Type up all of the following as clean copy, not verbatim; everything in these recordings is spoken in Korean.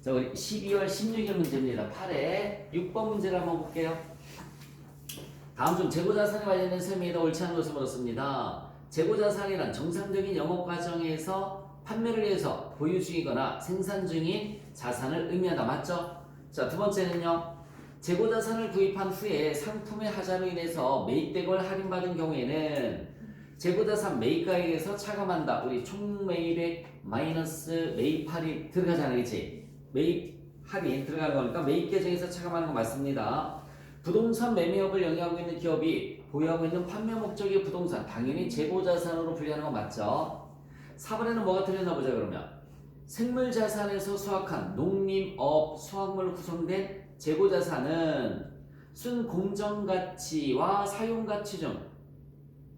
자, 우리 12월 16일 문제입니다. 8회 6번 문제를 한번 볼게요. 다음 중 재고자산에 관련된 설명에다 옳지 않은 것을 물었습니다. 재고자산이란 정상적인 영업 과정에서 판매를 위해서 보유 중이거나 생산 중인 자산을 의미한다. 맞죠? 자, 두 번째는요. 재고자산을 구입한 후에 상품의 하자로 인해서 매입되고 할인받은 경우에는 재고자산 매입가액에서 차감한다. 우리 총 매입액 마이너스 매입 할인 들어가잖아, 그치? 매입 할인 들어가는 거니까 매입 계정에서 차감하는 거 맞습니다. 부동산 매매업을 영위하고 있는 기업이 보유하고 있는 판매 목적의 부동산, 당연히 재고자산으로 분류하는 거 맞죠? 4번에는 뭐가 틀렸나 보자. 그러면 생물자산에서 수확한 농림업 수확물로 구성된 재고자산은 순공정가치와 사용가치 중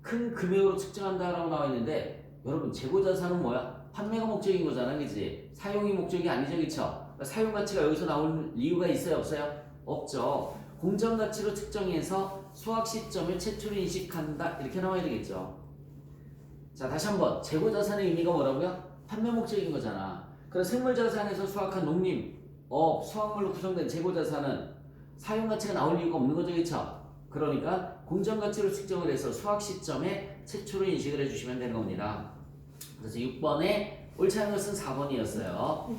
큰 금액으로 측정한다라고 나와 있는데, 여러분 재고자산은 뭐야? 판매가 목적인 거잖아, 그지? 사용이 목적이 아니죠, 그쵸? 그러니까 사용가치가 여기서 나올 이유가 있어요, 없어요? 없죠. 공정가치로 측정해서 수확 시점을 최초로 인식한다, 이렇게 나와야 되겠죠. 자, 다시 한번 재고자산의 의미가 뭐라고요? 판매 목적인 거잖아. 그래서 생물자산에서 수확한 농림업 수확물로 구성된 재고자산은 사용가치가 나올 이유가 없는 거죠, 그쵸? 그러니까 공정가치로 측정을 해서 수확 시점에 최초로 인식을 해주시면 되는 겁니다. 그래서 6번에 옳지 않은 것은 4번이었어요.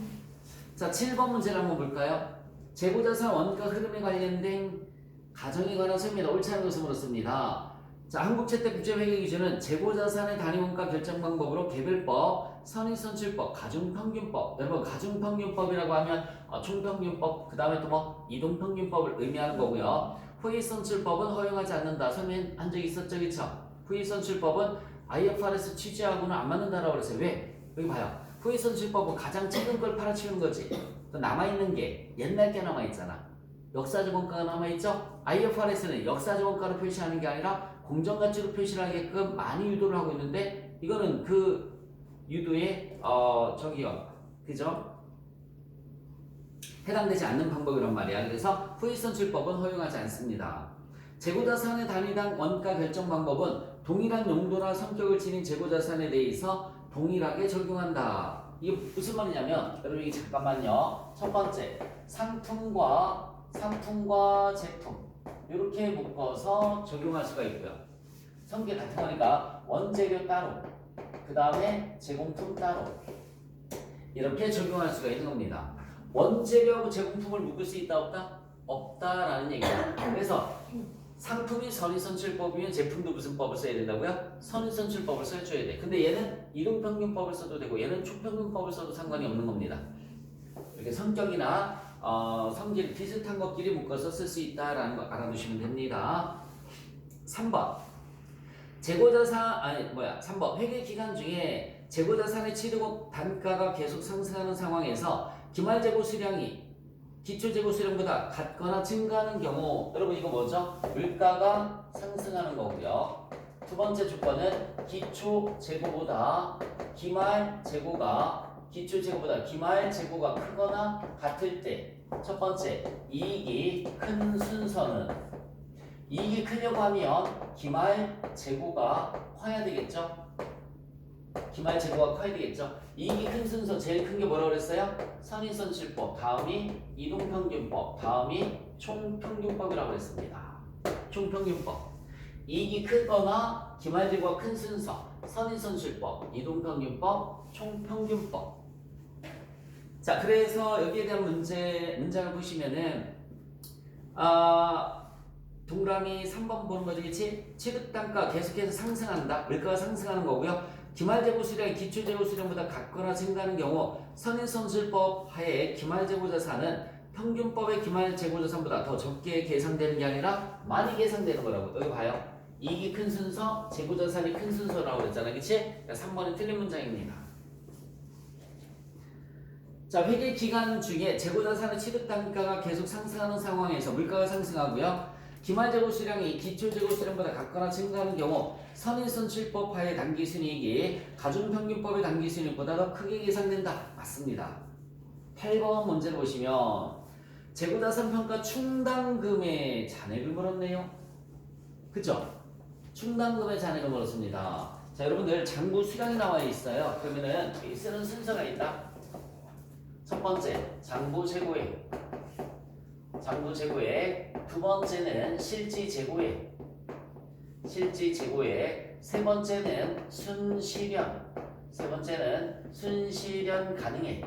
자, 7번 문제를 한번 볼까요? 재고자산 원가 흐름에 관련된 가정에 관한 설명이다. 옳지 않은 것을 물었습니다. 자, 한국채택국제 회계 기준은 재고자산의 단위원가 결정 방법으로 개별법, 선인선출법, 가중평균법. 여러분 가중평균법이라고 하면 총평균법, 그 다음에 또 뭐 이동평균법을 의미하는 거고요. 후이선출법은 허용하지 않는다. 설명한 적이 있었죠, 그쵸? 후이선출법은 IFRS 취지하고는 안 맞는다라고 그랬어요. 왜? 여기 봐요. 후이선출법은 가장 최근 걸 팔아치우는 거지. 또 남아있는 게 옛날 게 남아있잖아. 역사적 원가가 남아있죠? IFRS는 역사적 원가로 표시하는 게 아니라 공정가치로 표시를 하게끔 많이 유도를 하고 있는데, 이거는 그 유도에 그죠? 해당되지 않는 방법이란 말이야. 그래서 후이선출법은 허용하지 않습니다. 재고자산의 단위당 원가 결정 방법은 동일한 용도나 성격을 지닌 재고자산에 대해서 동일하게 적용한다. 이게 무슨 말이냐면, 여러분 이게 잠깐만요. 첫 번째, 상품과 제품 이렇게 묶어서 적용할 수가 있고요. 성격 같은 거니까 원재료 따로, 그 다음에 제공품 따로 이렇게 적용할 수가 있는 겁니다. 원재료하고 제공품을 묶을 수 있다 없다? 없다라는 얘기예요. 그래서 상품이 선인선출법이면 제품도 무슨 법을 써야 된다고요? 선인선출법을 써줘야 돼. 근데 얘는 이동평균법을 써도 되고 얘는 총평균법을 써도 상관이 없는 겁니다. 이렇게 성격이나 성질 비슷한 것끼리 묶어서 쓸 수 있다라는 거 알아두시면 됩니다. 3번 3번 회계 기간 중에 재고자산의 취득 단가가 계속 상승하는 상황에서 기말재고 수량이 기초재고 수량보다 같거나 증가하는 경우, 여러분 이거 뭐죠? 물가가 상승하는 거고요. 두 번째 조건은 기초재고보다 기말재고가 크거나 같을 때. 첫 번째, 이익이 큰 순서는, 이익이 크려고 하면 기말재고가 커야 되겠죠? 이익이 큰 순서 제일 큰 게 뭐라고 그랬어요? 선인선출법, 다음이 이동평균법, 다음이 총평균법이라고 그랬습니다. 총평균법. 이익이 크거나 기말재고가 큰 순서, 선인선출법, 이동평균법, 총평균법. 자, 그래서 여기에 대한 문장을 보시면은 동그라미 3번 보는 거죠, 그치? 취득단가 계속해서 상승한다. 물가가 상승하는 거고요. 기말재고 수량이 기초재고 수량보다 같거나 증가하는 경우 선인선출법 하에 기말재고자산은 평균법의 기말재고자산보다 더 적게 계산되는 게 아니라 많이 계산되는 거라고. 여기 봐요. 이익이 큰 순서, 재고자산이 큰 순서라고 그랬잖아, 그치? 그러니까 3번이 틀린 문장입니다. 자, 회계 기간 중에 재고자산의 취득단가가 계속 상승하는 상황에서 물가가 상승하고요. 기말재고 수량이 기초재고 수량보다 같거나 증가하는 경우 선인선출법 하에 당기순이익이 가중평균법의 당기순이익보다 더 크게 계산된다. 맞습니다. 8번 문제를 보시면 재고자산 평가 충당금의 잔액을 물었네요. 그죠? 충당금의 잔액을 물었습니다. 자, 여러분들 장부 수량이 나와 있어요. 그러면은 쓰는 순서가 있다. 첫 번째 장부 재고액, 장부 재고액. 두 번째는 실지 재고액, 실지 재고액. 세 번째는 순실현, 세 번째는 순실현 가능액.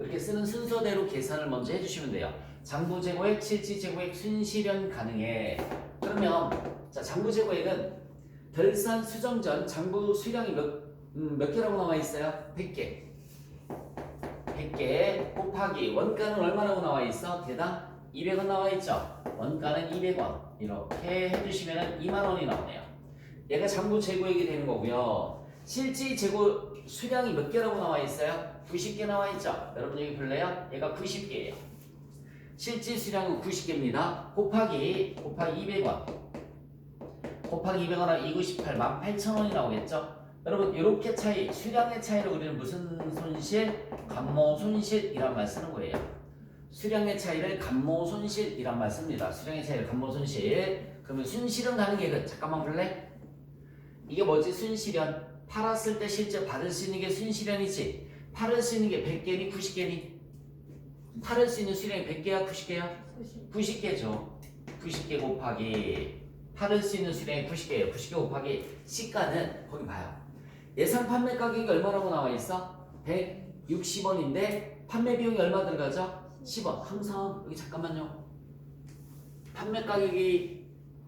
이렇게 쓰는 순서대로 계산을 먼저 해주시면 돼요. 장부 재고액, 실지 재고액, 순실현 가능액. 그러면 자, 장부 재고액은 결산 수정 전 장부 수량이 몇 개라고 나와 있어요? 100개. 100개 곱하기 원가는 얼마라고 나와 있어? 대당 200원 나와 있죠? 원가는 200원. 이렇게 해주시면 2만 원이 나오네요. 얘가 장부 재고액이 되는 거고요. 실지 재고 수량이 몇 개라고 나와 있어요? 90개 나와 있죠? 여러분 여기 볼래요? 얘가 90개예요. 실지 수량은 90개입니다. 곱하기 200원. 곱하기 200원은 298, 18,000원이 나오겠죠? 여러분 이렇게 차이, 수량의 차이를 우리는 무슨 손실? 감모 손실이란 말 쓰는 거예요. 수량의 차이를 감모 손실이란 말 씁니다. 수량의 차이를 감모 손실. 그러면 순실현 가능액은 잠깐만 볼래? 이게 뭐지? 순실현. 팔았을 때 실제 받을 수 있는 게 순실현이지. 팔을 수 있는 게 100개니 90개니? 팔을 수 있는 수량이 100개야 90개야? 90개죠. 90개 곱하기 팔을 수 있는 수량이 90개예요. 90개 곱하기 시가는 거기 봐요. 예상 판매 가격이 얼마라고 나와 있어? 160원인데 판매 비용이 얼마 들어가죠? 10원. 항상 여기 잠깐만요. 판매 가격이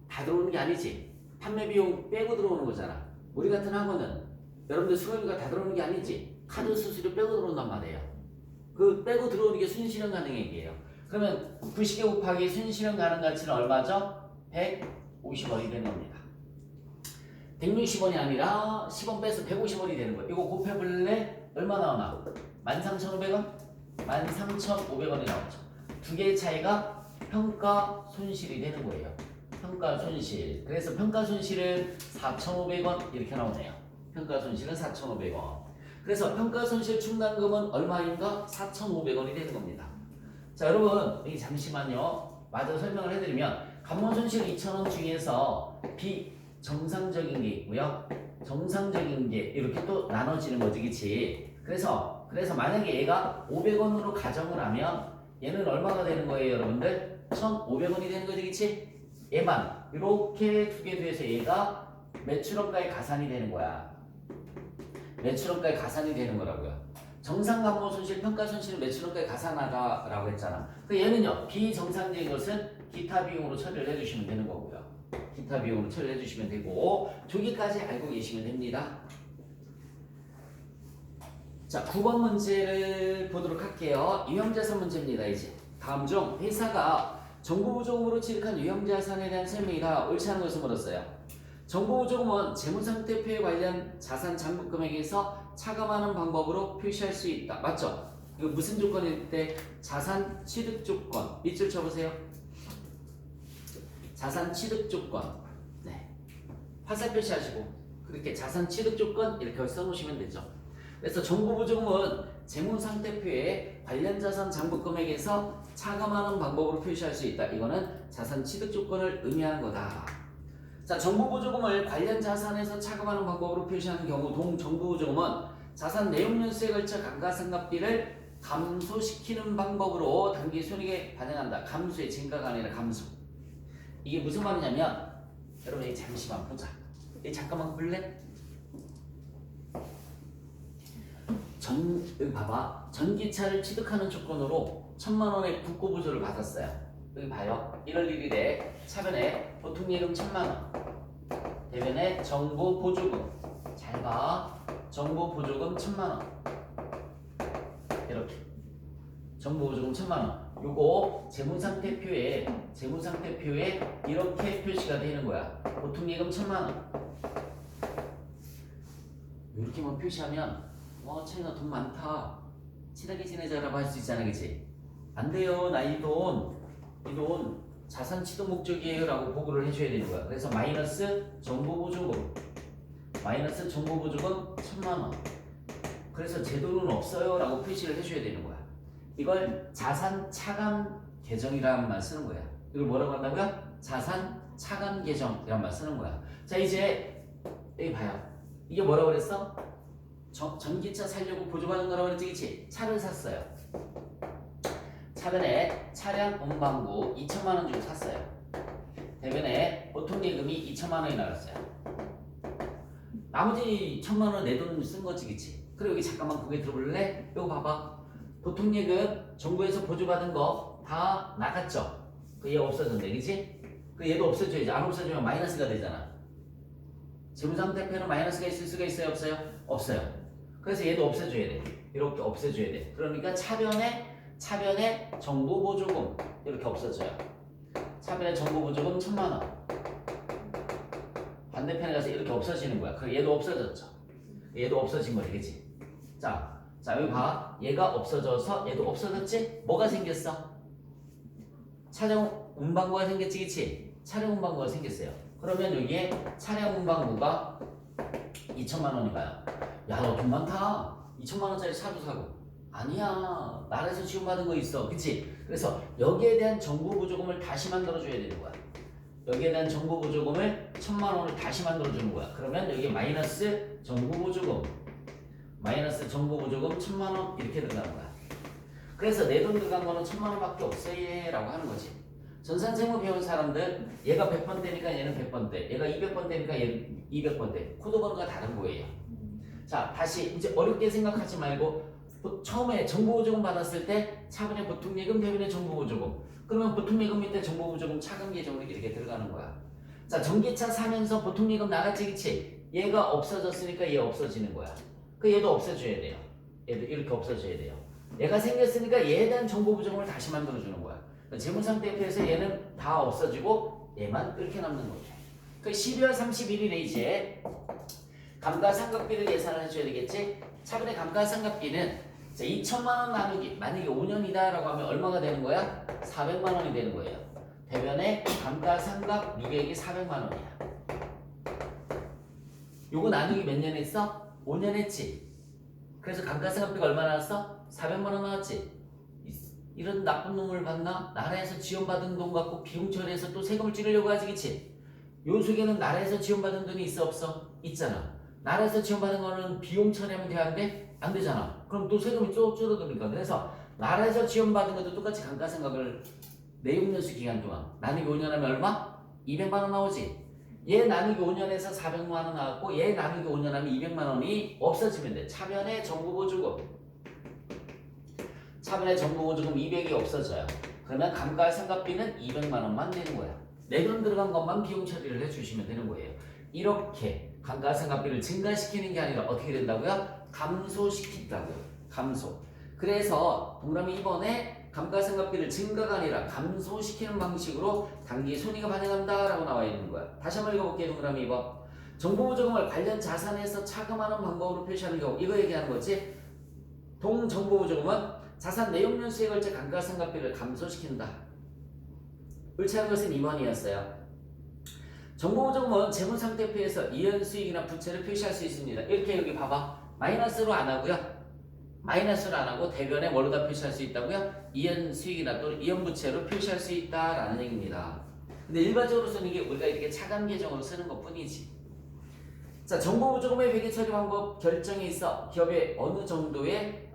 다 들어오는 게 아니지. 판매 비용 빼고 들어오는 거잖아. 우리 같은 학원은 여러분들 수강료가 다 들어오는 게 아니지. 카드 수수료 빼고 들어온단 말이에요. 그 빼고 들어오는 게 순실현 가능액이에요. 그러면 90개 곱하기 순실현 가능 가치는 얼마죠? 150원이 되는 겁니다. 160원이 아니라 10원 빼서 150원이 되는 거예요. 이거 곱해볼래? 얼마 나오나? 13,500원? 13,500원이 나오죠. 두 개의 차이가 평가 손실이 되는 거예요. 평가 손실. 그래서 평가 손실은 4,500원 이렇게 나오네요. 평가 손실은 4,500원. 그래서 평가 손실 충당금은 얼마인가? 4,500원이 되는 겁니다. 자, 여러분 여기 잠시만요. 마저 설명을 해드리면 감모 손실 2,000원 중에서 비정상적인 게 있고요. 정상적인 게 이렇게 또 나눠지는 거지, 그치? 그래서 만약에 얘가 500원으로 가정을 하면 얘는 얼마가 되는 거예요, 여러분들? 1,500원이 되는 거지, 그치? 얘만 이렇게 두 개 돼서 얘가 매출원가에 가산이 되는 거야. 매출원가에 가산이 되는 거라고요. 정상 감모 손실, 평가 손실은 매출원가에 가산하다라고 했잖아. 그 얘는요, 비정상적인 것은 기타 비용으로 처리를 해주시면 되는 거고요. 기타 비용으로 처리를 해주시면 되고, 저기까지 알고 계시면 됩니다. 자, 9번 문제를 보도록 할게요. 유형자산 문제입니다. 이제 다음 중 회사가 정보보조금으로 취득한 유형자산에 대한 설명이다. 옳지 않은 것을 물었어요. 정보보조금은 재무상태표에 관련 자산 잔금액에서 차감하는 방법으로 표시할 수 있다. 맞죠? 이거 무슨 조건일 때? 자산 취득 조건. 밑줄 쳐보세요. 자산 취득 조건. 네. 화살 표시하시고 그렇게 자산 취득 조건 이렇게 써놓으시면 되죠. 그래서 정보보조금은 재무상태표에 관련 자산 잔금액에서 차감하는 방법으로 표시할 수 있다. 이거는 자산 취득 조건을 의미하는 거다. 자, 정보보조금을 관련 자산에서 차감하는 방법으로 표시하는 경우 동정보보조금은 자산 내용연수에 걸쳐 감가상각비를 감소시키는 방법으로 단기 손익에 반영한다. 감소의 증가가 아니라 감소. 이게 무슨 말이냐면 여러분 잠시만 보자. 잠깐만 볼래? 여기 봐봐. 전기차를 취득하는 조건으로 1,000만 원의 국고보조를 받았어요. 여기 봐요. 1월 1일에 차변에 보통예금 1,000만 원, 대변에 정보보조금. 잘 봐. 정보보조금 1,000만 원. 이렇게. 정보보조금 1,000만 원. 요거 재무상태표에 이렇게 표시가 되는 거야. 보통예금 1,000만 원. 이렇게만 표시하면 차이나 돈 많다. 친하게 지내자라고 할 수 있잖아, 그치? 안 돼요. 나 이 돈 자산 취득 목적이에요 라고 보고를 해줘야 되는 거야. 그래서 마이너스 정보보조금 1,000만 원. 그래서 제 돈은 없어요 라고 표시를 해줘야 되는 거야. 이걸 자산 차감 계정이라는 말 쓰는 거야. 이걸 뭐라고 한다고요? 자산 차감 계정이란 말 쓰는 거야. 자, 이제 여기 봐요. 이게 뭐라고 그랬어? 전기차 살려고 보조받은 거라고 그랬지, 그치? 차를 샀어요. 차변에 차량 운반부 2천만 원 주고 샀어요. 대변에 보통 예금이 2천만 원이 나갔어요. 나머지 1천만 원 내 돈 쓴 거지, 그치? 그리고 여기 잠깐만 고개 들어볼래? 이거 봐봐. 보통 예금 정부에서 보조받은 거 다 나갔죠? 그 얘 없어졌네, 그치? 그 얘도 없어져야지. 안 없어지면 마이너스가 되잖아. 재무상태표는 마이너스가 있을 수가 있어요, 없어요? 없어요. 그래서 얘도 없애줘야 돼. 이렇게 없애줘야 돼. 그러니까 차변에 정부보조금 이렇게 없어져요. 차변에 정부보조금 1,000만 원. 반대편에 가서 이렇게 없어지는 거야. 그럼 얘도 없어졌죠. 얘도 없어진 거지, 그치? 자, 여기 봐. 얘가 없어져서 얘도 없어졌지? 뭐가 생겼어? 차량 운반부가 생겼지, 그치? 차량 운반부가 생겼어요. 그러면 여기에 차량 운반부가 2천만 원인가요? 야, 너 돈 많다. 2천만 원짜리 차도 사고. 아니야. 나라에서 지원받은 거 있어. 그치? 그래서 여기에 대한 정부 보조금을 다시 만들어줘야 되는 거야. 여기에 대한 정부 보조금을 1,000만 원을 다시 만들어주는 거야. 그러면 여기 마이너스 정부 보조금 1,000만 원 이렇게 들어가는 거야. 그래서 내 돈 들어간 거는 1,000만 원밖에 없어요 라고 하는 거지. 전산세무 배운 사람들 얘가 100번 대니까 얘는 100번 대, 얘가 200번 대니까 얘는 200번 대. 코드 번호가 다른 거예요. 자, 다시 이제 어렵게 생각하지 말고 처음에 정부보조금 받았을 때 차분의 보통예금, 대변의 정부보조금. 그러면 보통예금 밑에 정부보조금 차금 계정으로 이렇게 들어가는 거야. 자, 전기차 사면서 보통예금 나갔지, 그치? 얘가 없어졌으니까 얘 없어지는 거야. 그 얘도 없애줘야 돼요. 얘도 이렇게 없어져야 돼요. 얘가 생겼으니까 얘에 대한 정보보조금을 다시 만들어주는 거야. 재무상태표에서 얘는 다 없어지고 얘만 이렇게 남는 거죠. 그 12월 31일에 이제 감가상각비를 계산을 해줘야 되겠지? 차분의 감가상각비는 2천만 원 나누기, 만약에 5년이다라고 하면 얼마가 되는 거야? 400만 원이 되는 거예요. 대변의 감가상각 유객이 400만 원이야. 요거 나누기 몇 년 했어? 5년 했지? 그래서 감가상각비가 얼마 나왔어? 400만 원 나왔지? 이런 나쁜 놈을 봤나? 나라에서 지원받은 돈 갖고 비용 처리해서 또 세금을 줄이려고 하지, 그치? 요 속에는 나라에서 지원받은 돈이 있어, 없어? 있잖아. 나라에서 지원받은 거는 비용 처리하면 되는데 안 되잖아. 그럼 또 세금이 쭉 줄어드니까. 그래서 나라에서 지원받은 것도 똑같이 감가상각을 내용연수 기간 동안 나누기 5년 하면 얼마? 200만 원 나오지? 얘 나누기 5년에서 400만 원 나왔고 얘 나누기 5년 하면 200만 원이 없어지면 돼. 차변의 정부보조금 200이 없어져요. 그러면 감가상각비는 200만 원만 되는 거야. 내 돈 들어간 것만 비용 처리를 해주시면 되는 거예요. 이렇게 감가상각비를 증가시키는 게 아니라 어떻게 된다고요? 감소시킨다고요. 감소. 그래서 동그라미 2번에 감가상각비를 증가가 아니라 감소시키는 방식으로 단기 손익을 반영한다라고 나와 있는 거야. 다시 한번 읽어볼게요. 동그라미 2번. 정보보조금을 관련 자산에서 차감하는 방법으로 표시하는 경우 이거 얘기하는 거지. 동정보보조금은 자산 내용연수에 걸쳐 감가상각비를 감소시킨다. 옳지 않은 것은 2번이었어요. 정보보조금은 재무상태표에서 이연수익이나 부채를 표시할 수 있습니다. 이렇게 여기 봐봐. 마이너스로 안 하고요. 마이너스로 안 하고 대변에 뭘로 다 표시할 수 있다고요? 이연수익이나 또는 이연부채로 표시할 수 있다라는 얘기입니다. 근데 일반적으로 쓰는 게 우리가 이렇게 차감 계정으로 쓰는 것 뿐이지. 자, 정보보조금의 회계처리 방법 결정에 있어 기업에 어느 정도의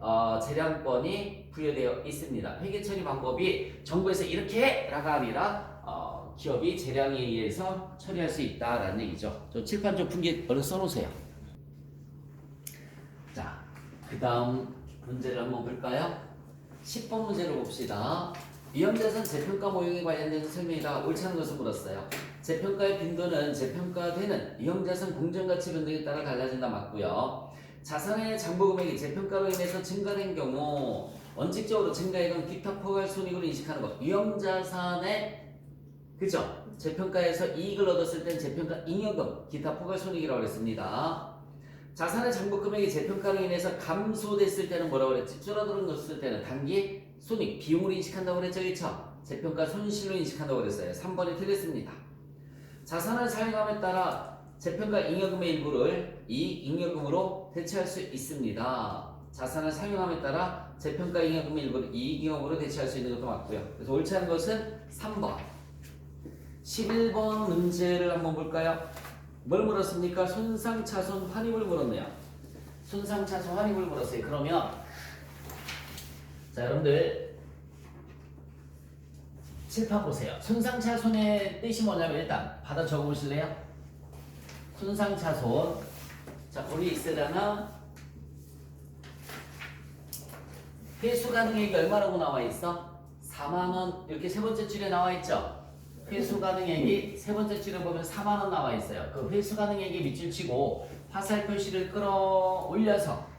재량권이 부여되어 있습니다. 회계처리 방법이 정부에서 이렇게 해라가 아니라 기업이 재량에 의해서 처리할 수 있다라는 얘기죠. 저 칠판 좀 푼게 얼른 써놓으세요. 자, 그 다음 문제를 한번 볼까요? 10번 문제를 봅시다. 위험자산 재평가 모형에 관련된 설명이다. 옳지 않은 것을 물었어요. 재평가의 빈도는 재평가되는 위험자산 공정가치 변동에 따라 달라진다. 맞고요. 자산의 장부금액이 재평가로 인해서 증가된 경우 원칙적으로 증가액은 기타 포괄 손익으로 인식하는 것. 위험자산의 그죠? 재평가에서 이익을 얻었을 땐 재평가 잉여금, 기타 포괄 손익이라고 했습니다. 자산의 장부금액이 재평가로 인해서 감소됐을 때는 뭐라고 그랬지? 줄어들었을 때는 단기 손익, 비용으로 인식한다고 그랬죠? 그쵸? 재평가 손실로 인식한다고 그랬어요. 3번이 틀렸습니다. 자산을 사용함에 따라 재평가 잉여금의 일부를 이익 잉여금으로 대체할 수 있습니다. 자산을 사용함에 따라 재평가 잉여금의 일부를 이익 잉여금으로 대체할 수 있는 것도 맞고요. 그래서 옳지 않은 것은 3번. 11번 문제를 한번 볼까요? 뭘 물었습니까? 손상차손 환입을 물었네요. 손상차손 환입을 물었어요. 그러면 자, 여러분들 칠판 보세요. 손상차손의 뜻이 뭐냐면 일단 받아 적어보실래요? 손상차손. 자, 우리 있으려나 회수 가능액이 얼마라고 나와 있어? 4만원. 이렇게 세 번째 줄에 나와 있죠? 회수 가능액이 세 번째 줄에 보면 4만원 나와 있어요. 그 회수 가능액이 밑줄 치고 화살 표시를 끌어올려서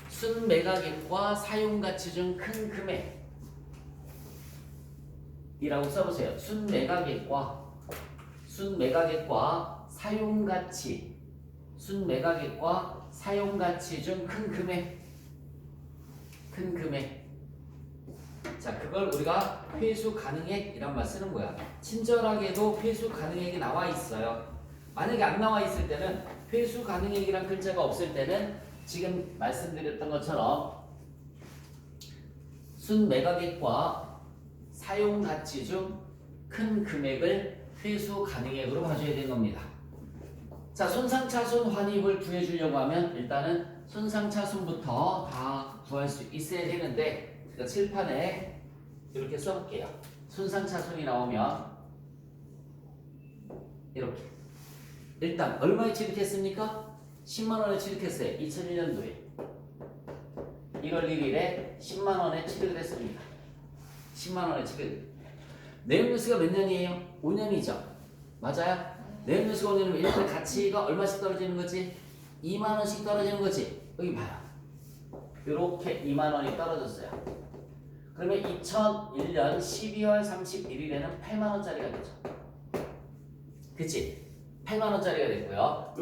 순매각액과 사용가치 중 큰 금액이라고 써보세요. 순매각액과 사용가치, 순매각액과 사용가치 중 큰 금액. 자, 그걸 우리가 회수 가능액이란 말 쓰는 거야. 친절하게도 회수 가능액이 나와 있어요. 만약에 안 나와 있을 때는 회수 가능액이란 글자가 없을 때는 지금 말씀드렸던 것처럼 순매각액과 사용가치 중 큰 금액을 회수 가능액으로 봐줘야 되는 겁니다. 자, 손상차손 환입을 구해주려고 하면 일단은 손상차손부터 다 구할 수 있어야 되는데 제가 칠판에 이렇게 써볼게요. 손상차손이 나오면 이렇게 일단 얼마에 취득했습니까? 10만원에 취득했어요. 2001년도에 1월 1일에 10만원에 취득을 했습니다. 10만원에 취득. 내용뉴스가 몇 년이에요? 5년이죠. 맞아요? 내용뉴스가 5년이면 일단 가치가 얼마씩 떨어지는 거지? 2만원씩 떨어지는 거지. 여기 봐요. 이렇게 2만원이 떨어졌어요. 그러면 2001년 12월 31일에는 8만원짜리가 되죠. 그치? 8만원짜리가 됐고요. 이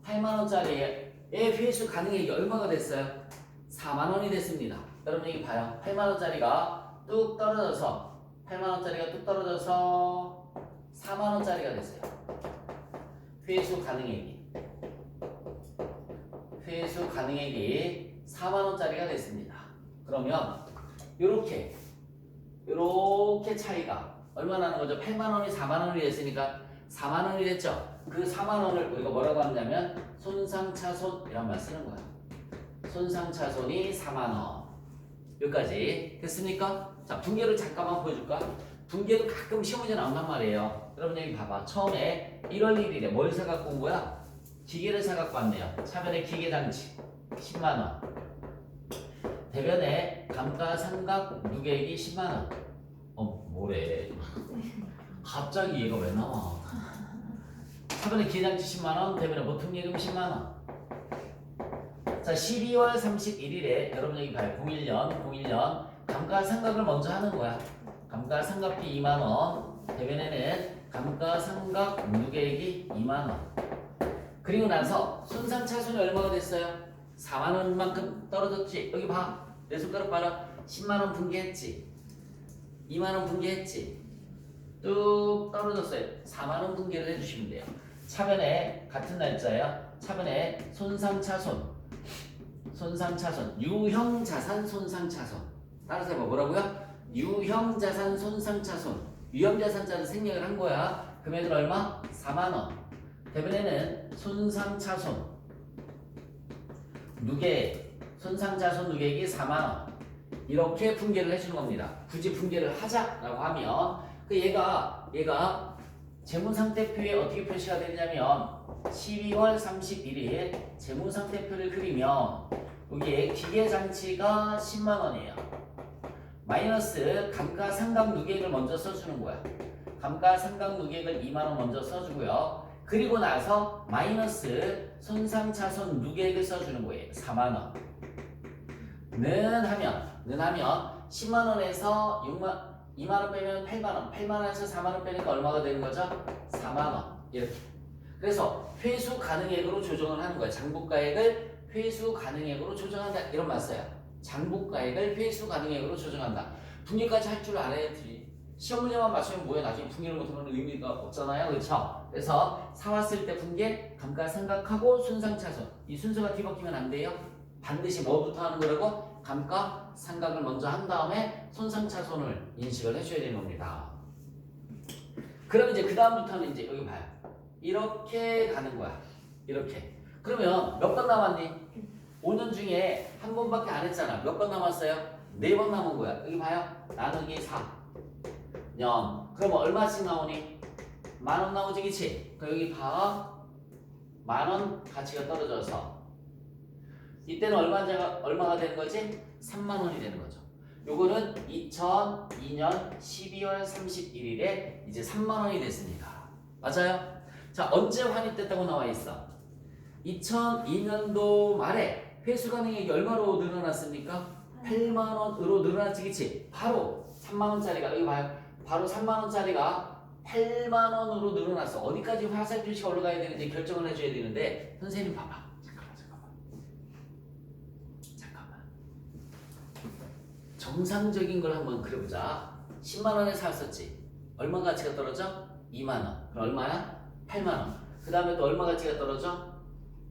8만원짜리의 회수 가능액이 얼마가 됐어요? 4만원이 됐습니다. 여러분 여기 봐요. 8만원짜리가 뚝 떨어져서 4만원짜리가 됐어요. 회수 가능액이 4만원짜리가 됐습니다. 그러면 요렇게 차이가 얼마 나는 거죠? 8만원이 4만원이 됐으니까 4만원이 됐죠? 그 4만원을 우리가 뭐라고 하냐면 손상차손이란 말 쓰는 거야. 손상차손이 4만원. 여기까지 됐습니까? 자, 분계를 잠깐만 보여줄까? 분계도 가끔 시험 문제 나온단 말이에요. 여러분 여기 봐봐. 처음에 1월 1일에 뭘 사갖고 온 거야? 기계를 사갖고 왔네요. 차변에 기계장치 10만원. 대변에 감가상각 누계액이 10만원. 뭐래? 갑자기 얘가 왜 나와? 차변에 기계장치 10만원, 대변에 보통예금 10만원. 자, 12월 31일에 여러분 여기 봐요. 01년 감가상각을 먼저 하는 거야. 감가상각비 2만원, 대변에는 감가상각 누계액이 2만원. 그리고 나서 손상차손이 얼마가 됐어요? 4만원만큼 떨어졌지. 여기 봐. 내 손가락 봐라. 10만원 분기했지. 2만원 분기했지. 뚝 떨어졌어요. 4만원 분기를 해주시면 돼요. 차변에 같은 날짜예요. 차변에 손상차손, 유형자산 손상차손. 따라서 해봐. 뭐라고요? 유형자산 손상차손. 유형자산자는 생략을 한 거야. 금액은 얼마? 4만원. 대변에는 손상차손 손상차손 누계액이 4만원. 이렇게 분계를 해주는 겁니다. 굳이 분계를 하자라고 하면 얘가 재무상태표에 어떻게 표시가 되냐면 12월 31일 재무상태표를 그리면 여기에 기계장치가 10만원이에요. 마이너스 감가상각 누계액을 먼저 써주는 거야. 감가상각 누계액을 2만원 먼저 써주고요. 그리고 나서 마이너스 손상차손 누계액을 써주는 거예요. 4만원. 는 하면 10만원에서 2만원 빼면 8만원, 8만원에서 4만원 빼니까 얼마가 되는 거죠? 4만원. 이렇게. 그래서 회수 가능액으로 조정을 하는 거예요. 장부가액을 회수 가능액으로 조정한다. 이런 말 써요. 장부가액을 회수 가능액으로 조정한다. 분기까지 할 줄 알아야지. 시험 문제만 맞추면 뭐야? 나중에 분기를 못하면 의미가 없잖아요. 그렇죠? 그래서 사왔을 때 분기, 감가상각하고 손상차손. 이 순서가 뒤바뀌면 안 돼요. 반드시 뭐부터 하는 거라고? 감가상각을 먼저 한 다음에 손상차손을 인식을 해줘야 되는 겁니다. 그럼 이제 그 다음부터는 이제 여기 봐요. 이렇게 가는 거야. 이렇게. 그러면 몇 번 남았니? 5년 중에 한 번밖에 안 했잖아. 몇 번 남았어요? 4번 남은 거야. 여기 봐요. 나누기 4년. 그러면 얼마씩 나오니? 10,000원 나오지, 그치? 그럼 여기 봐. 10,000원 가치가 떨어져서 이때는 얼마가 되는 거지? 30,000원이 되는 거죠. 요거는 2002년 12월 31일에 이제 30,000원이 됐습니다. 맞아요? 자, 언제 환입됐다고 나와 있어? 2002년도 말에 회수가능액이 얼마로 늘어났습니까? 8만원으로 늘어났지, 그치? 바로 3만원짜리가, 여기 봐요. 바로 3만원짜리가 8만원으로 늘어났어. 어디까지 화살 표시가 올라가야 되는지 결정을 해줘야 되는데, 선생님 봐봐. 잠깐만. 정상적인 걸 한번 그려보자. 10만원에 샀었지. 얼마 가치가 떨어져? 2만원. 그럼 얼마야? 8만원. 그 다음에 또 얼마 가치가 떨어져?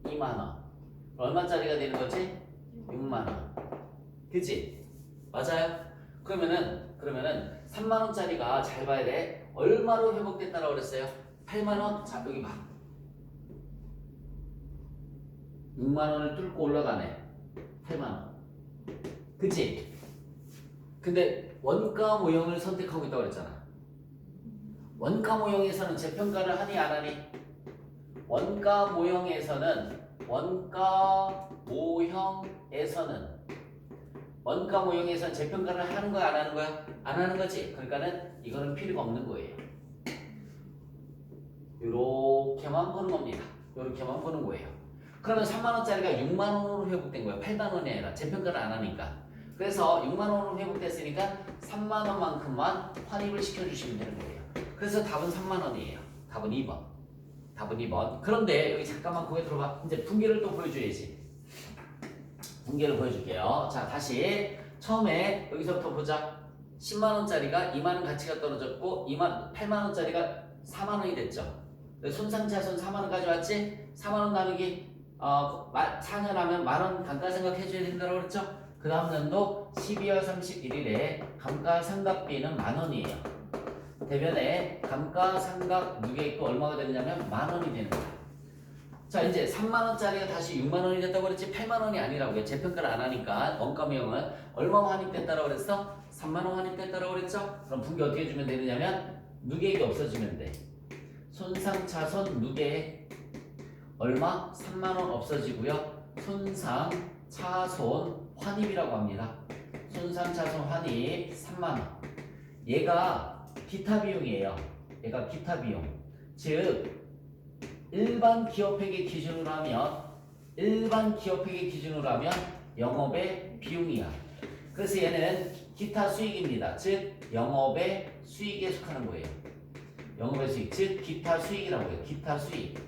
2만원. 얼마짜리가 되는 거지? 6만원. 그치? 맞아요? 그러면은 3만원짜리가 잘 봐야 돼. 얼마로 회복됐다라고 그랬어요? 8만원? 자, 여기 봐. 6만원을 뚫고 올라가네. 8만원. 그치? 근데 원가 모형을 선택하고 있다고 그랬잖아. 원가 모형에서는 재평가를 하니 안 하니? 원가 모형에서는 재평가를 하는 거야, 안 하는 거야? 안 하는 거지. 그러니까는 이거는 필요가 없는 거예요. 요렇게만 보는 겁니다. 요렇게만 보는 거예요. 그러면 3만원짜리가 6만원으로 회복된 거야. 8만원이 아니라 재평가를 안 하니까. 그래서 6만원으로 회복됐으니까 3만원만큼만 환입을 시켜주시면 되는 거예요. 그래서 답은 3만원이에요. 답은 2번. 답은 2번. 그런데 여기 잠깐만 거기 들어봐. 이제 분계를 또 보여줘야지. 분계를 보여줄게요. 자, 다시 처음에 여기서부터 보자. 10만원짜리가 2만원 가치가 떨어졌고 8만원짜리가 4만원이 됐죠. 손상차손 4만원 가져왔지? 4만원 나누기 4년 하면 만원 감가상각 해줘야 된다고 그랬죠? 그 다음 년도 12월 31일에 감가상각비는 만원이에요. 대변에 감가상각 누계액도 얼마가 되느냐면 만원이 되는 거야. 자, 이제 3만원짜리가 다시 6만원이 됐다고 그랬지 8만원이 아니라고요. 재평가를 안 하니까 원가모형은 얼마 환입됐다고 그랬어? 3만원 환입됐다고 그랬죠? 그럼 분계 어떻게 주면 되느냐면 누계액이 없어지면 돼. 손상차손 누계액 얼마? 3만원 없어지고요. 손상차손 환입이라고 합니다. 손상차손 환입 3만원. 얘가 기타 비용이에요. 얘가 기타 비용. 즉 일반 기업회계 기준으로 하면 영업의 비용이야. 그래서 얘는 기타 수익입니다. 즉 영업의 수익에 속하는 거예요. 영업의 수익, 즉 기타 수익이라고 해요. 기타 수익.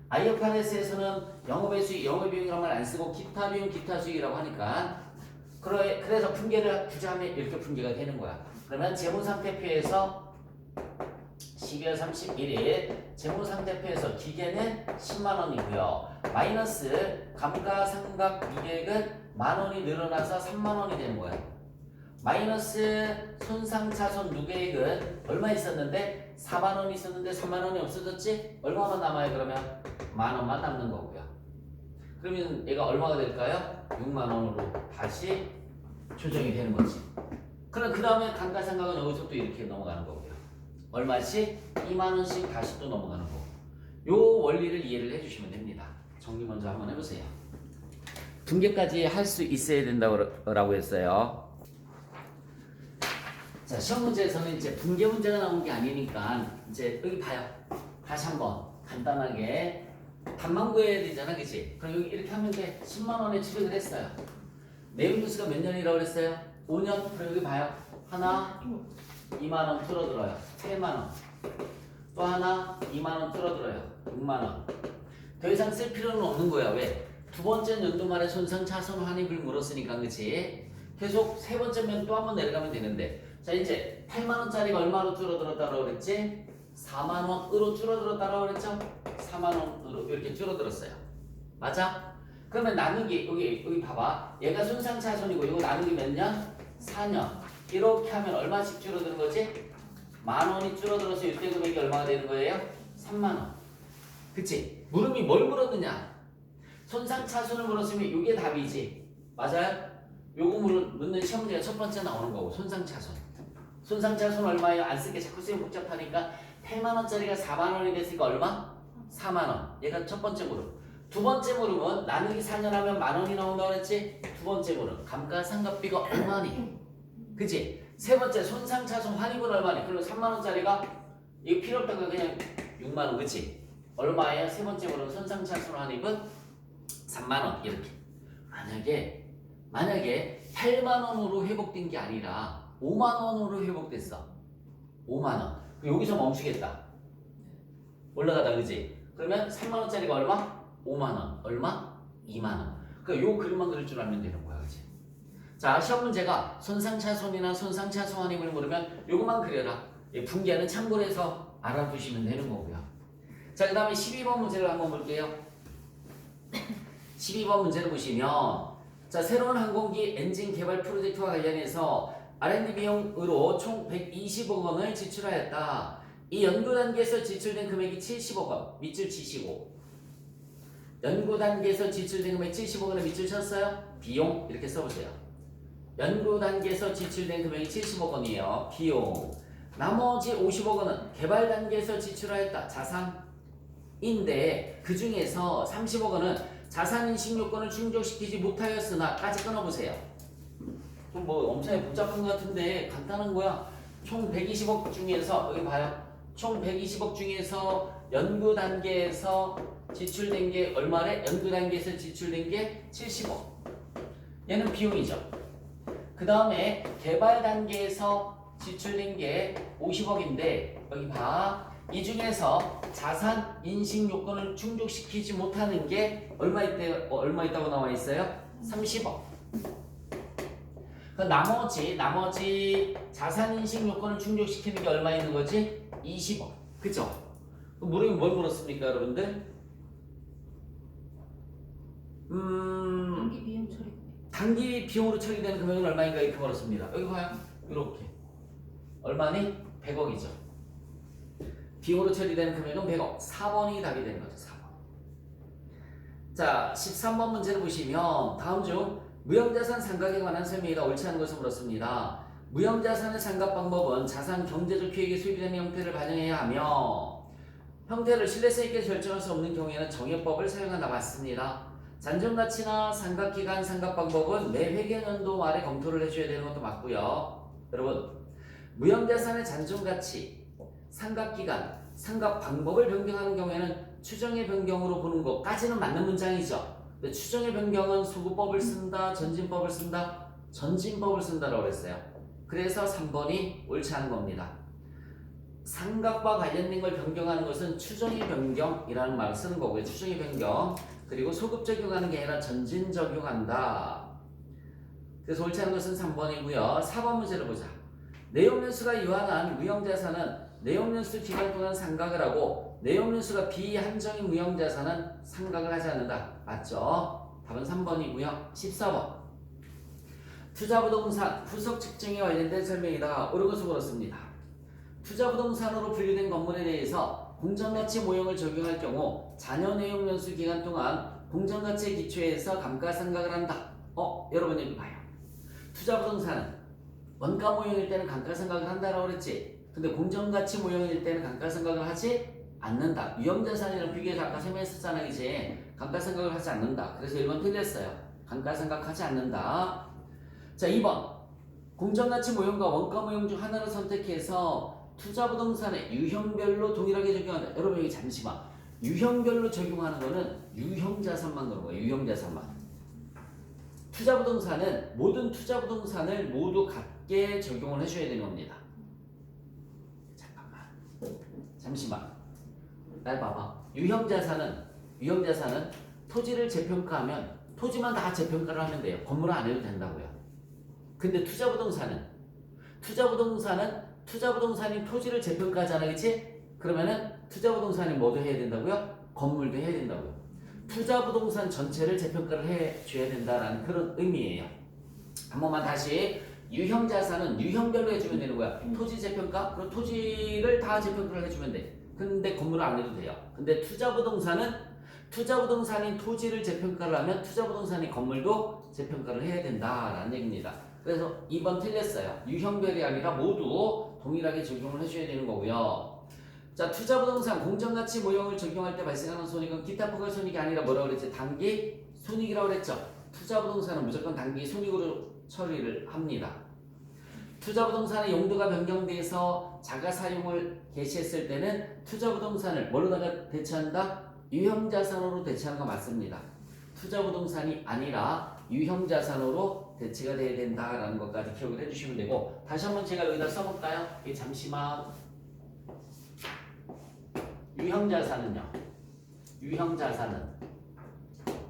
IFRS에서는 영업의 수익, 영업의 비용이라는 말 안 쓰고 기타 비용, 기타 수익이라고 하니까 그래서 분계를 굳이 하면 이렇게 분계가 되는 거야. 그러면 재무상태표에서 12월 31일 재무상태표에서 기계는 10만원이고요. 마이너스 감가상각 누계액은 만원이 늘어나서 3만원이 되는 거야. 마이너스 손상차손 누계액은 얼마 있었는데? 4만원이 있었는데 3만원이 없어졌지? 얼마만 남아요 그러면? 만원만 남는 거고요. 그러면 얘가 얼마가 될까요? 6만원으로 다시 조정이 되는 거지. 그럼 그 다음에 감가상각은 여기서 또 이렇게 넘어가는 거고요. 얼마씩? 2만원씩 다시 또 넘어가는 거고. 요 원리를 이해를 해주시면 됩니다. 정리 먼저 한번 해보세요. 분계까지 할 수 있어야 된다고 했어요. 자, 시험 문제에서는 이제 분계 문제가 나온 게 아니니까 이제 여기 봐요. 다시 한번 간단하게 답만 구해야 되잖아, 그치? 그럼 여기 이렇게 하면 돼. 10만원에 취득을 했어요. 내용 뉴스가 몇 년이라고 그랬어요? 5년. 그럼 여기 봐요. 하나 2만원 줄어들어요. 3만원. 또 하나 2만원 줄어들어요. 6만원. 더 이상 쓸 필요는 없는 거야. 왜? 두 번째 연도 말에 손상차손 환입을 물었으니까, 그치? 계속 세 번째면 또 한 번 내려가면 되는데. 자, 이제 8만원짜리가 얼마로 줄어들었다고 그랬지? 4만원으로 줄어들었다고 그랬죠? 4만원으로 이렇게 줄어들었어요. 맞아? 그러면 나누기, 여기 봐봐. 얘가 손상차손이고 이거 나누기 몇 년? 4년. 이렇게 하면 얼마씩 줄어드는 거지? 만원이 줄어들어서 이때 금액이 얼마가 되는 거예요? 3만원. 그치? 물음이 뭘 물었느냐? 손상차손을 물었으면 이게 답이지. 맞아요? 요거 묻는 시험 문제가 첫 번째 나오는 거고 손상차손. 손상차손 얼마예요? 안 쓸게 자꾸 쓰면 복잡하니까 8만 원짜리가 4만 원이 됐으니까 얼마? 4만 원. 얘가 첫 번째 무릎. 두 번째 무릎은 나누기 4년 하면 만 원이 나온다고 그랬지? 두 번째 무릎. 감가상각비가 얼마니? 그치? 세 번째 손상차손 환입은 얼마니? 그럼 3만 원짜리가 이거 필요 없다가 그냥 6만 원. 그치? 얼마예요? 세 번째 무릎 손상차손 환입은 3만 원. 이렇게. 만약에 8만 원으로 회복된 게 아니라 5만 원으로 회복됐어. 5만 원. 여기서 멈추겠다. 올라가다 그지? 그러면 3만 원짜리가 얼마? 5만 원. 얼마? 2만 원. 그러니까 요 그림만 그릴 줄 알면 되는 거야. 그지? 자, 시험 문제가 손상차손이나 손상차손 환입을 물으면 요것만 그려라. 분계는 참고로 해서 알아두시면 되는 거고요. 자, 그 다음에 12번 문제를 한번 볼게요. 12번 문제를 보시면 자, 새로운 항공기 엔진 개발 프로젝트와 관련해서 R&D 비용으로 총 120억 원을 지출하였다. 이 연구 단계에서 지출된 금액이 70억 원, 밑줄 치시고 연구 단계에서 지출된 금액 70억 원에 밑줄 쳤어요? 비용 이렇게 써보세요. 연구 단계에서 지출된 금액이 70억 원이에요. 비용. 나머지 50억 원은 개발 단계에서 지출하였다. 자산인데 그 중에서 30억 원은 자산인식 요건을 충족시키지 못하였으나까지 끊어보세요. 좀 뭐 엄청 복잡한 것 같은데 간단한 거야. 총 120억 중에서 여기 봐요. 총 120억 중에서 연구 단계에서 지출된 게 얼마래? 연구 단계에서 지출된 게 70억. 얘는 비용이죠. 그 다음에 개발 단계에서 지출된 게 50억인데 여기 봐. 이 중에서 자산 인식 요건을 충족시키지 못하는 게 얼마 있다고 나와 있어요? 30억. 그 나머지 자산 인식 요건을 충족시키는 게 얼마 있는 거지? 20억. 그죠? 물으면 뭘 물었습니까, 여러분들? 단기 비용 처리. 단기 비용으로 처리되는 금액은 얼마인가 이렇게 물었습니다. 여기 봐요. 이렇게. 얼마니? 100억이죠. 비용으로 처리되는 금액은 100억. 4번이 답이 되는 거죠. 4번. 자, 13번 문제를 보시면 다음 중 무형자산 상각에 관한 설명이다. 옳지 않은 것을 물었습니다. 무형자산의 상각 방법은 자산 경제적 효익이 소비되는 형태를 반영해야 하며 형태를 신뢰성 있게 결정할 수 없는 경우에는 정액법을 사용한다. 맞습니다. 잔존가치나 상각기간 상각 방법은 매 회계연도 말에 검토를 해줘야 되는 것도 맞고요. 여러분, 무형자산의 잔존가치 상각기간, 상각 방법을 변경하는 경우에는 추정의 변경으로 보는 것까지는 맞는 문장이죠. 근데 추정의 변경은 소구법을 쓴다, 전진법을 쓴다, 전진법을 쓴다라고 했어요. 그래서 3번이 옳지 않은 겁니다. 상각과 관련된 걸 변경하는 것은 추정의 변경이라는 말을 쓰는 거고요. 추정의 변경. 그리고 소급 적용하는 게 아니라 전진 적용한다. 그래서 옳지 않은 것은 3번이고요. 4번 문제를 보자. 내용연수가 유한한 무형자산은 내용연수 기간 동안 상각을 하고 내용연수가 비한정인 무형자산은 상각을 하지 않는다. 맞죠? 답은 3번이고요. 14번. 투자부동산 후속 측정에 관련된 설명이다. 옳은 것을 물었습니다. 투자부동산으로 분류된 건물에 대해서 공정가치 모형을 적용할 경우 잔여 내용연수 기간 동안 공정가치에 기초해서 감가상각을 한다. 여러분 여기 봐요. 투자부동산은 원가 모형일 때는 감가상각을 한다라고 그랬지. 근데 공정가치 모형일 때는 감가상각을 하지 않는다. 유형자산이랑 비교해서 아까 설명했었잖아, 이제 감가상각을 하지 않는다. 그래서 1번 틀렸어요. 감가상각하지 않는다. 자, 2번 공정가치 모형과 원가 모형 중 하나를 선택해서 투자부동산의 유형별로 동일하게 적용한다. 여러분 여기 잠시만. 유형별로 적용하는 거는 유형자산만 그런 거예요. 유형자산만. 투자부동산은 모든 투자부동산을 모두 같게 적용을 해줘야 되는 겁니다. 잠깐만. 잠시만. 날 봐봐. 유형자산은 토지를 재평가하면 토지만 다 재평가를 하면 돼요. 건물은 안 해도 된다고요. 근데 투자부동산이 토지를 재평가하잖아, 그치? 그러면은 투자부동산이 뭐도 해야 된다고요? 건물도 해야 된다고요. 투자부동산 전체를 재평가를 해줘야 된다라는 그런 의미예요. 한 번만 다시. 유형자산은 유형별로 해주면 되는 거야. 토지 재평가? 그럼 토지를 다 재평가를 해주면 돼. 근데 건물을 안 해도 돼요. 근데 투자부동산은 투자부동산인 토지를 재평가를 하면 투자부동산인 건물도 재평가를 해야 된다라는 얘기입니다. 그래서 2번 틀렸어요. 유형별이 아니라 모두 동일하게 적용을 해줘야 되는 거고요. 자, 투자부동산 공정가치 모형을 적용할 때 발생하는 손익은 기타 포괄 손익이 아니라 뭐라고 그랬지? 단기 손익이라고 그랬죠. 투자부동산은 무조건 단기 손익으로 처리를 합니다. 투자부동산의 용도가 변경돼서 자가 사용을 개시했을 때는 투자부동산을 뭘로다가 대체한다? 유형자산으로 대체하는 거 맞습니다. 투자부동산이 아니라 유형자산으로 대체가 돼야 된다라는 것까지 기억을 해주시면 되고, 다시 한번 제가 여기다 써볼까요? 잠시만. 유형자산은요, 유형자산은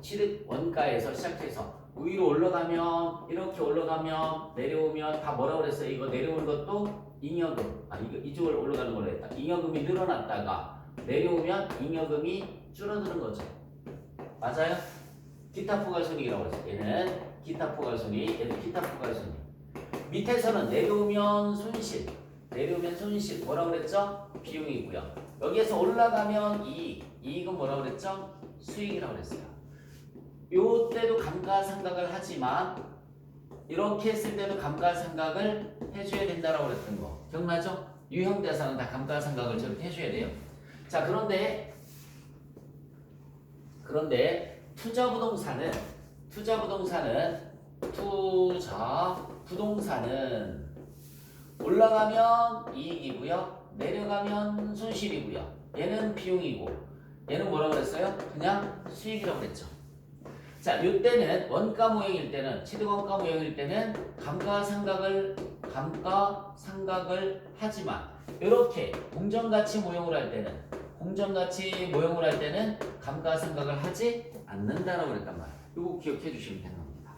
취득 원가에서 시작해서 위로 올라가면, 이렇게 올라가면, 내려오면 다 뭐라고 그랬어요? 이거 내려오는 것도 잉여금, 이쪽으로 올라가는 걸로 했다. 잉여금이 늘어났다가 내려오면 잉여금이 줄어드는 거죠. 맞아요? 기타 포괄손익이라고 했어요. 얘는 기타 포괄손익, 얘는 기타 포괄손익. 밑에서는 내려오면 손실, 내려오면 손실 뭐라고 그랬죠? 비용이고요. 여기에서 올라가면 이익은 뭐라고 그랬죠? 수익이라고 그랬어요. 요때도 감가상각을 하지만 이렇게 했을 때도 감가상각을 해줘야 된다라고 그랬던 거 기억나죠? 유형자산은 다 감가상각을 저렇게 해줘야 돼요. 자, 그런데 투자부동산은 올라가면 이익이고요, 내려가면 손실이고요. 얘는 비용이고, 얘는 뭐라고 그랬어요? 그냥 수익이라고 그랬죠. 자, 요때는 원가 모형일 때는, 취득 원가 모형일 때는 감가상각을 하지만, 이렇게 공정가치 모형으로 할 때는 감가상각을 하지 않는다라고 그랬단 말이에요. 이거 기억해 주시면 되는 겁니다.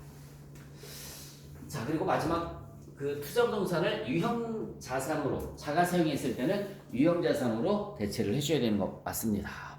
자, 그리고 마지막 그 투자부동산을 유형자산으로 자가 사용했을 때는 유형자산으로 대체를 해줘야 되는 거 맞습니다.